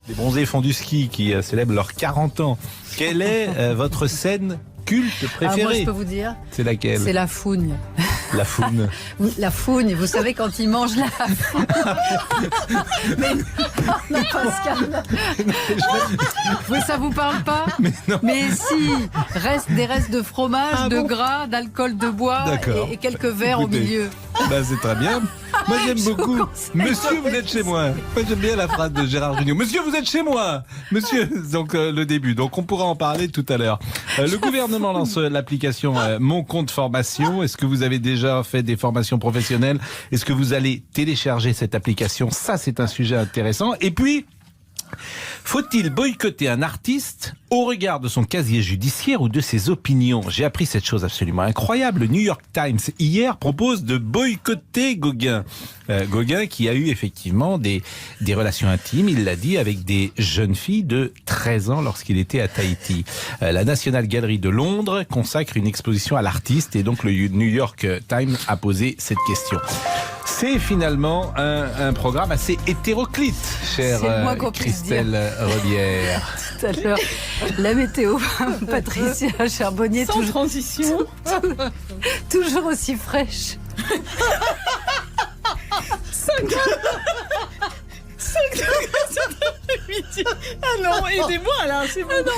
Les bronzés font du ski qui célèbrent leurs 40 ans. Quelle est votre scène culte préférée? Moi, je peux vous dire, c'est laquelle? c'est la fougne. La foune. La fougne, vous savez, quand ils mangent la fougne. Mais non, Pascal. Ça vous parle pas? Mais si, des restes de fromage, de gras, d'alcool de bois et quelques verres au milieu. Ben, c'est très bien. Moi, j'aime beaucoup. Monsieur, vous êtes chez moi. Moi, j'aime bien la phrase de Gérard Jugnot. Monsieur, vous êtes chez moi. Monsieur, donc le début. Donc, on pourra en parler tout à l'heure. Le gouvernement lance l'application Mon Compte Formation. Est-ce que vous avez déjà fait des formations professionnelles? Est-ce que vous allez télécharger cette application? Ça, c'est un sujet intéressant. Et puis, faut-il boycotter un artiste au regard de son casier judiciaire ou de ses opinions? J'ai appris cette chose absolument incroyable. Le New York Times, hier, propose de boycotter Gauguin. Gauguin qui a eu effectivement des relations intimes, il l'a dit, avec des jeunes filles de 13 ans lorsqu'il était à Tahiti. La National Gallery de Londres consacre une exposition à l'artiste et donc le New York Times a posé cette question. C'est finalement un programme assez hétéroclite, chère Christelle Rebière. Tout à l'heure, la météo, Patricia Charbonnier. Sans transition. Toujours aussi fraîche. 5 degrés cet après-midi. Ah non, aidez-moi là, c'est bon. Ah non.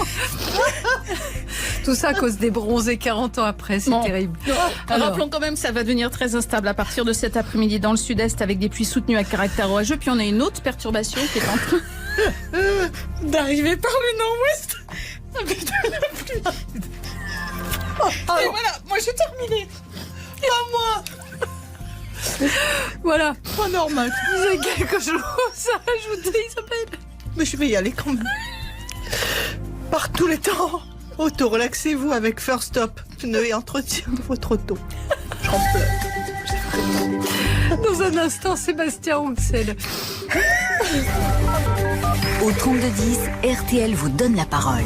Tout ça à cause des bronzés 40 ans après, c'est terrible. Alors, rappelons quand même que ça va devenir très instable à partir de cet après-midi dans le sud-est avec des pluies soutenues à caractère orageux. Puis on a une autre perturbation qui est en train d'arriver par le nord-ouest avec de la pluie. Et voilà, moi j'ai terminé. Et à moi. Voilà. Pas normal. Vous avez quelque chose à ajouter, Isabelle? Mais je vais y aller quand même. Par tous les temps, auto-relaxez-vous avec First Stop, pneus et entretien de votre auto. J'en pleure. Dans un instant, Sébastien Rouxel. Au 3210, RTL vous donne la parole.